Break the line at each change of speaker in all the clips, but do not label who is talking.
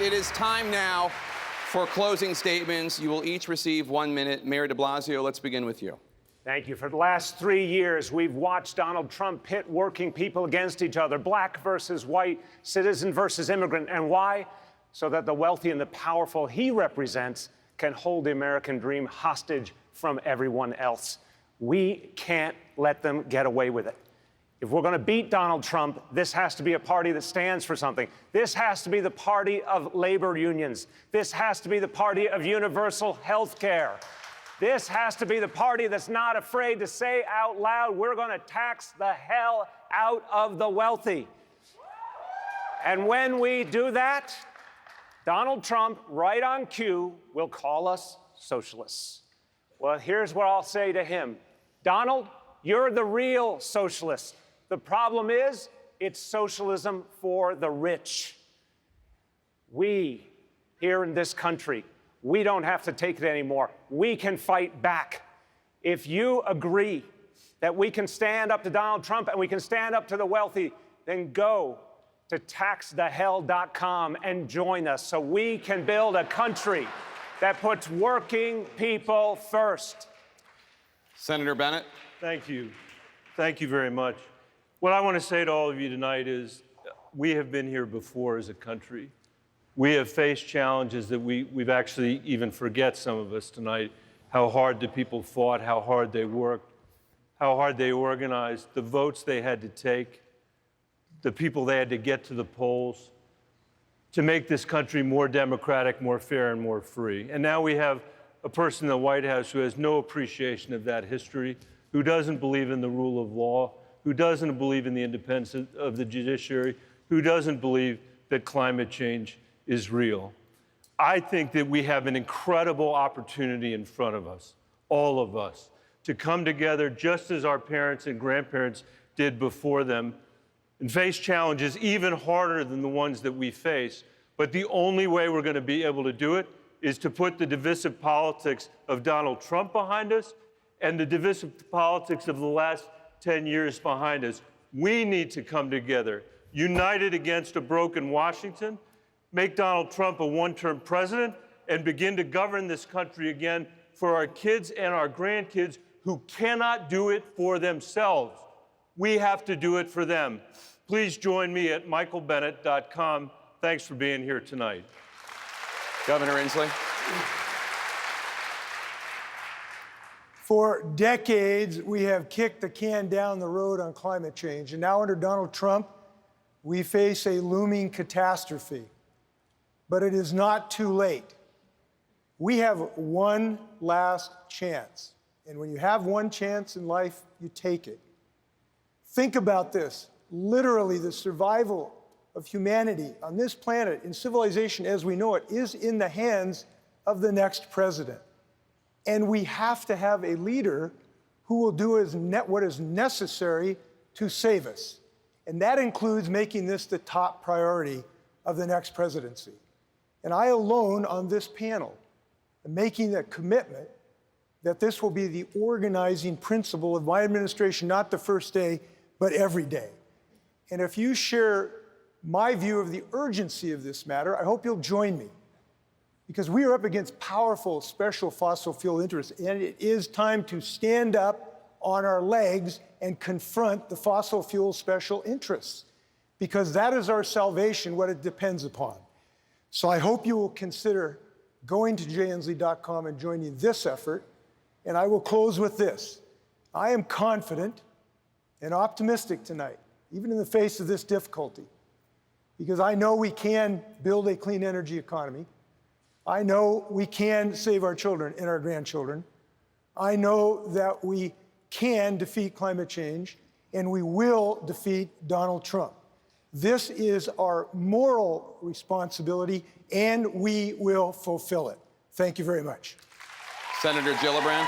It is time now for closing statements. You will each receive 1 minute. Mayor de Blasio, let's begin with you.
Thank you. For the last 3 years, we've watched Donald Trump pit working people against each other, black versus white, citizen versus immigrant. And why? So that the wealthy and the powerful he represents can hold the American dream hostage from everyone else. We can't let them get away with it. If we're going to beat Donald Trump, this has to be a party that stands for something. This has to be the party of labor unions. This has to be the party of universal health care. This has to be the party that's not afraid to say out loud, we're going to tax the hell out of the wealthy. And when we do that, Donald Trump, right on cue, will call us socialists. Well, here's what I'll say to him. Donald, you're the real socialist. The problem is, it's socialism for the rich. We, here in this country, we don't have to take it anymore. We can fight back. If you agree that we can stand up to Donald Trump and we can stand up to the wealthy, then go to taxthehell.com and join us so we can build a country that puts working people first.
Senator Bennet.
Thank you. Thank you very much. What I want to say to all of you tonight is we have been here before as a country. We have faced challenges that we've actually even forget, some of us tonight, how hard the people fought, how hard they worked, how hard they organized, the votes they had to take, the people they had to get to the polls to make this country more democratic, more fair, and more free. And now we have a person in the White House who has no appreciation of that history, who doesn't believe in the rule of law, who doesn't believe in the independence of the judiciary, who doesn't believe that climate change is real. I think that we have an incredible opportunity in front of us, all of us, to come together just as our parents and grandparents did before them and face challenges even harder than the ones that we face. But the only way we're going to be able to do it is to put the divisive politics of Donald Trump behind us and the divisive politics of the last 10 years behind us. We need to come together, united against a broken Washington, make Donald Trump a one-term president, and begin to govern this country again for our kids and our grandkids who cannot do it for themselves. We have to do it for them. Please join me at michaelbennet.com. Thanks for being here tonight.
Governor Inslee.
For decades, we have kicked the can down the road on climate change, and now under Donald Trump, we face a looming catastrophe. But it is not too late. We have one last chance, and when you have one chance in life, you take it. Think about this. Literally, the survival of humanity on this planet, in civilization as we know it, is in the hands of the next president. And we have to have a leader who will do what is necessary to save us. And that includes making this the top priority of the next presidency. And I alone on this panel am making that commitment that this will be the organizing principle of my administration, not the first day, but every day. And if you share my view of the urgency of this matter, I hope you'll join me. Because we are up against powerful special fossil fuel interests, and it is time to stand up on our legs and confront the fossil fuel special interests, because that is our salvation, what it depends upon. So I hope you will consider going to jinslee.com and joining this effort, and I will close with this. I am confident and optimistic tonight, even in the face of this difficulty, because I know we can build a clean energy economy. I know we can save our children and our grandchildren. I know that we can defeat climate change, and we will defeat Donald Trump. This is our moral responsibility, and we will fulfill it. Thank you very much.
Senator Gillibrand.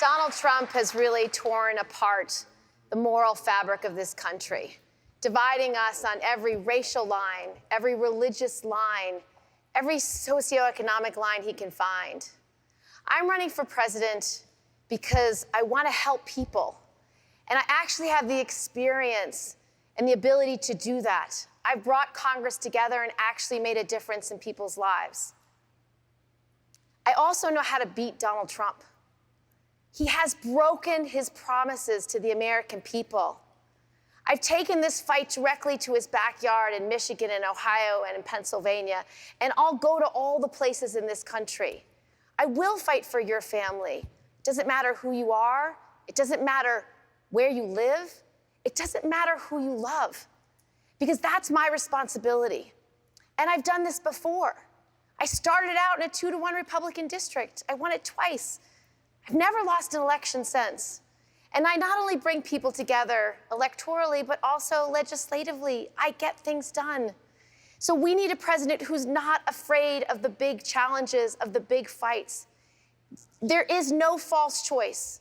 Donald Trump has really torn apart the moral fabric of this country, dividing us on every racial line, every religious line, every socioeconomic line he can find. I'm running for president because I want to help people. And I actually have the experience and the ability to do that. I've brought Congress together and actually made a difference in people's lives. I also know how to beat Donald Trump. He has broken his promises to the American people. I've taken this fight directly to his backyard in Michigan and Ohio and in Pennsylvania, and I'll go to all the places in this country. I will fight for your family. It doesn't matter who you are. It doesn't matter where you live. It doesn't matter who you love, because that's my responsibility. And I've done this before. I started out in a 2-to-1 Republican district. I won it twice. I've never lost an election since. And I not only bring people together electorally, but also legislatively. I get things done. So we need a president who's not afraid of the big challenges, of the big fights. There is no false choice.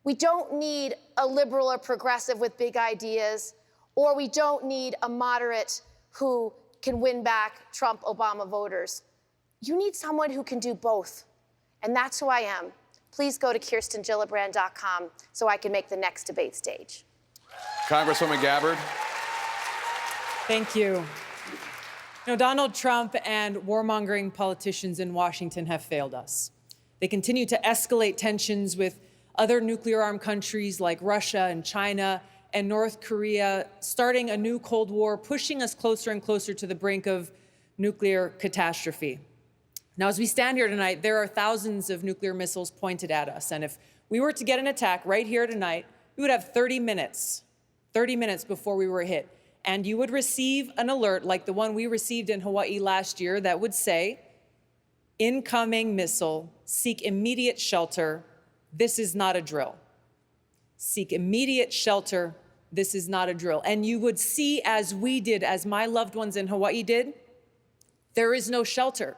We don't need a liberal or progressive with big ideas, or we don't need a moderate who can win back Trump-Obama voters. You need someone who can do both, and that's who I am. Please go to KirstenGillibrand.com so I can make the next debate stage.
Congresswoman Gabbard.
Thank you. Donald Trump and warmongering politicians in Washington have failed us. They continue to escalate tensions with other nuclear-armed countries like Russia and China and North Korea, starting a new Cold War, pushing us closer and closer to the brink of nuclear catastrophe. Now, as we stand here tonight, there are thousands of nuclear missiles pointed at us. And if we were to get an attack right here tonight, we would have 30 minutes before we were hit. And you would receive an alert like the one we received in Hawaii last year that would say, incoming missile, seek immediate shelter. This is not a drill. Seek immediate shelter. This is not a drill. And you would see, as we did, as my loved ones in Hawaii did, there is no shelter.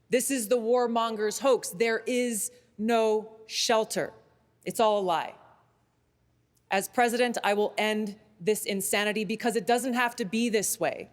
This is the warmongers' hoax. There is no shelter. It's all a lie. As president, I will end this insanity because it doesn't have to be this way.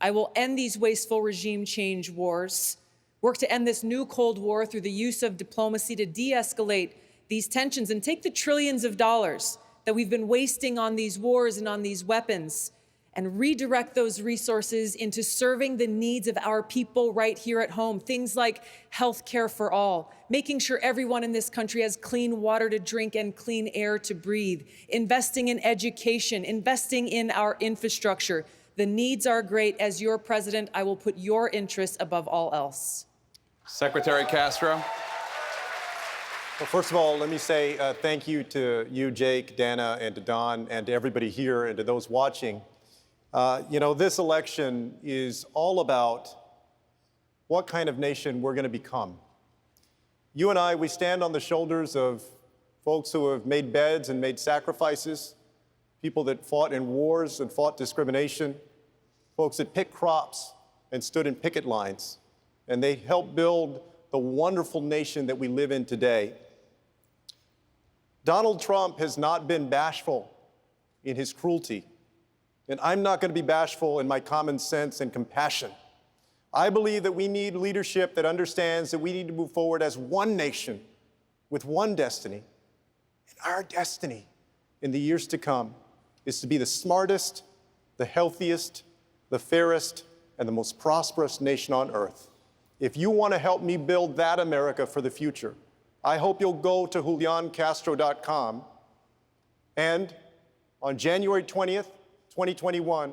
I will end these wasteful regime change wars, work to end this new Cold War through the use of diplomacy to de-escalate these tensions and take the trillions of dollars that we've been wasting on these wars and on these weapons and redirect those resources into serving the needs of our people right here at home. Things like health care for all, making sure everyone in this country has clean water to drink and clean air to breathe, investing in education, investing in our infrastructure. The needs are great. As your president, I will put your interests above all else.
Secretary Castro.
Well, first of all, let me say thank you to you, Jake, Dana, and to Don, and to everybody here, and to those watching. This election is all about what kind of nation we're going to become. You and I, we stand on the shoulders of folks who have made beds and made sacrifices, people that fought in wars and fought discrimination, folks that picked crops and stood in picket lines, and they helped build the wonderful nation that we live in today. Donald Trump has not been bashful in his cruelty. And I'm not going to be bashful in my common sense and compassion. I believe that we need leadership that understands that we need to move forward as one nation with one destiny. And our destiny in the years to come is to be the smartest, the healthiest, the fairest, and the most prosperous nation on earth. If you want to help me build that America for the future, I hope you'll go to JulianCastro.com and on January 20th, 2021,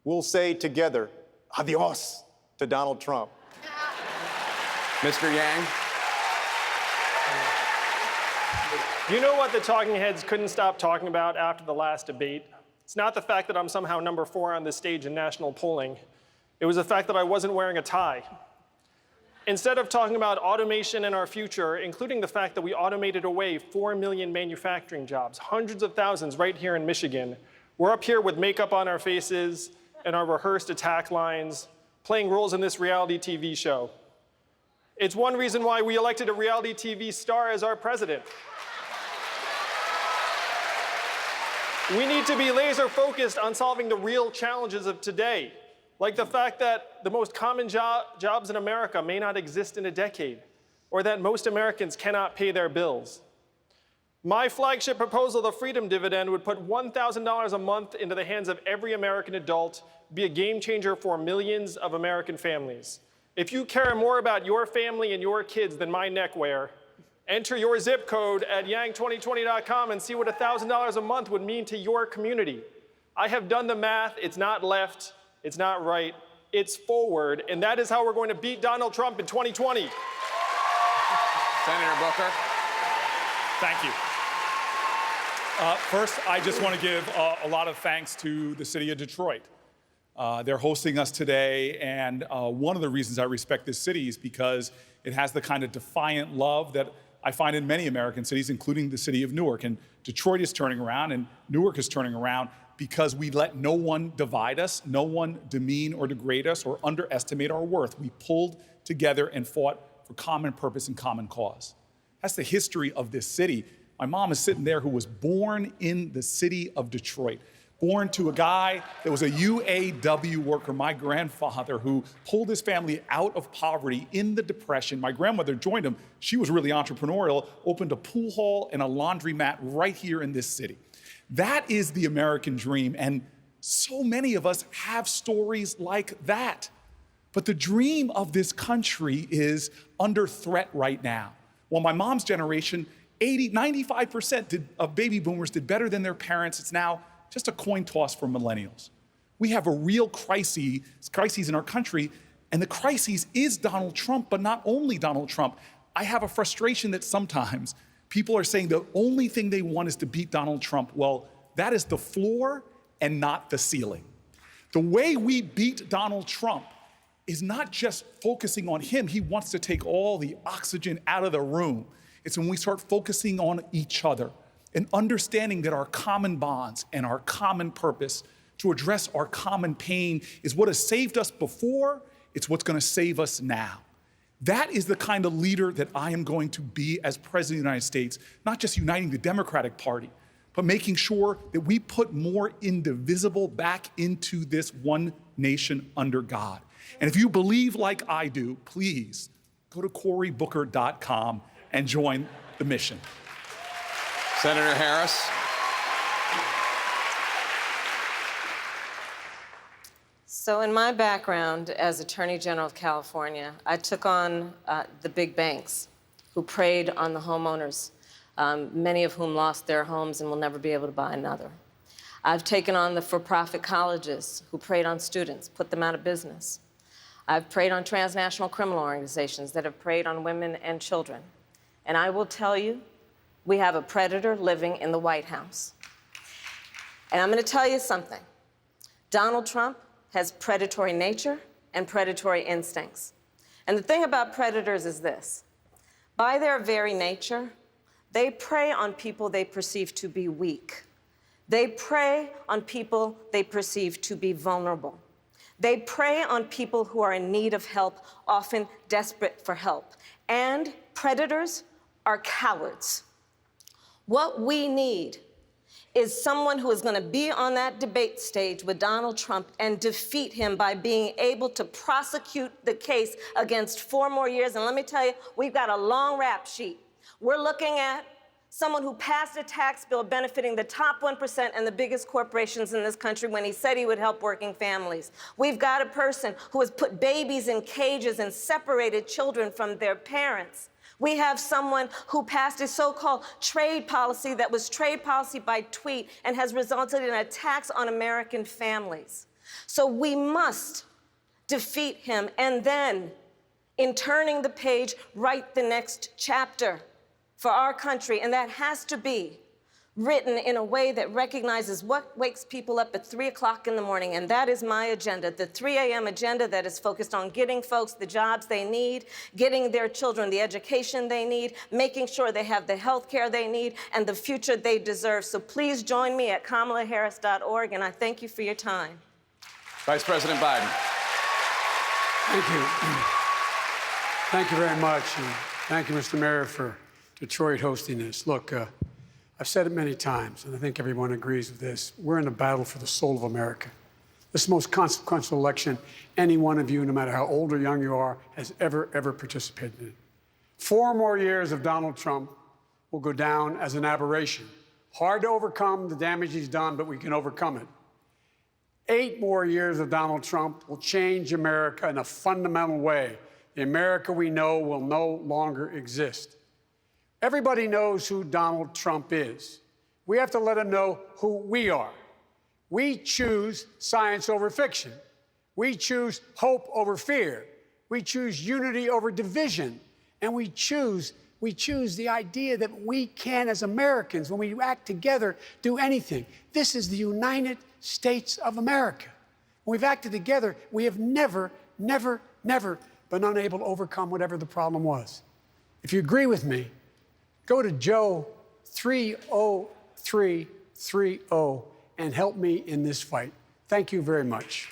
we'll say together, adios to Donald Trump.
Mr. Yang.
You know what the talking heads couldn't stop talking about after the last debate? It's not the fact that I'm somehow number 4 on this stage in national polling. It was the fact that I wasn't wearing a tie. Instead of talking about automation in our future, including the fact that we automated away 4 million manufacturing jobs, hundreds of thousands right here in Michigan, we're up here with makeup on our faces and our rehearsed attack lines, playing roles in this reality TV show. It's one reason why we elected a reality TV star as our president. We need to be laser focused on solving the real challenges of today, like the fact that the most common jobs in America may not exist in a decade, or that most Americans cannot pay their bills. My flagship proposal, the Freedom Dividend, would put $1,000 a month into the hands of every American adult, be a game changer for millions of American families. If you care more about your family and your kids than my neckwear, enter your zip code at yang2020.com and see what $1,000 a month would mean to your community. I have done the math. It's not left, it's not right, it's forward, and that is how we're going to beat Donald Trump in 2020.
Senator Booker.
Thank you. First, I just want to give a lot of thanks to the city of Detroit. They're hosting us today, and one of the reasons I respect this city is because it has the kind of defiant love that I find in many American cities, including the city of Newark. And Detroit is turning around, and Newark is turning around because we let no one divide us, no one demean or degrade us or underestimate our worth. We pulled together and fought for common purpose and common cause. That's the history of this city. My mom is sitting there who was born in the city of Detroit, born to a guy that was a UAW worker, my grandfather, who pulled his family out of poverty in the Depression. My grandmother joined him. She was really entrepreneurial, opened a pool hall and a laundromat right here in this city. That is the American dream, and so many of us have stories like that. But the dream of this country is under threat right now. Well, my mom's generation, 95% of baby boomers did better than their parents. It's now just a coin toss for millennials. We have a real crises in our country, and the crisis is Donald Trump, but not only Donald Trump. I have a frustration that sometimes people are saying the only thing they want is to beat Donald Trump. Well, that is the floor and not the ceiling. The way we beat Donald Trump is not just focusing on him. He wants to take all the oxygen out of the room. It's when we start focusing on each other and understanding that our common bonds and our common purpose to address our common pain is what has saved us before, it's what's gonna save us now. That is the kind of leader that I am going to be as President of the United States, not just uniting the Democratic Party, but making sure that we put more indivisible back into this one nation under God. And if you believe like I do, please go to CoryBooker.com and join the mission.
Senator Harris.
So in my background as Attorney General of California, I took on the big banks who preyed on the homeowners, many of whom lost their homes and will never be able to buy another. I've taken on the for-profit colleges who preyed on students, put them out of business. I've preyed on transnational criminal organizations that have preyed on women and children. And I will tell you, we have a predator living in the White House. And I'm going to tell you something. Donald Trump has predatory nature and predatory instincts. And the thing about predators is this. By their very nature, they prey on people they perceive to be weak. They prey on people they perceive to be vulnerable. They prey on people who are in need of help, often desperate for help. And predators are cowards. What we need is someone who is going to be on that debate stage with Donald Trump and defeat him by being able to prosecute the case against 4 more years. And let me tell you, we've got a long rap sheet. We're looking at someone who passed a tax bill benefiting the top 1% and the biggest corporations in this country when he said he would help working families. We've got a person who has put babies in cages and separated children from their parents. We have someone who passed a so-called trade policy that was trade policy by tweet and has resulted in a tax on American families. So we must defeat him and then, in turning the page, write the next chapter for our country, and that has to be written in a way that recognizes what wakes people up at 3 o'clock in the morning, and that is my agenda, the 3 a.m. agenda that is focused on getting folks the jobs they need, getting their children the education they need, making sure they have the health care they need, and the future they deserve. So please join me at KamalaHarris.org, and I thank you for your time.
Vice President Biden.
Thank you. Thank you very much. And thank you, Mr. Mayor, for Detroit hosting this. Look, I've said it many times, and I think everyone agrees with this. We're in a battle for the soul of America. This is the most consequential election any one of you, no matter how old or young you are, has ever participated in. 4 more years of Donald Trump will go down as an aberration. Hard to overcome the damage he's done, but we can overcome it. 8 more years of Donald Trump will change America in a fundamental way. The America we know will no longer exist. Everybody knows who Donald Trump is. We have to let him know who we are. We choose science over fiction. We choose hope over fear. We choose unity over division. And we choose the idea that we can, as Americans, when we act together, do anything. This is the United States of America. When we've acted together, we have never, never, never been unable to overcome whatever the problem was. If you agree with me, go to Joe 30330 and help me in this fight. Thank you very much.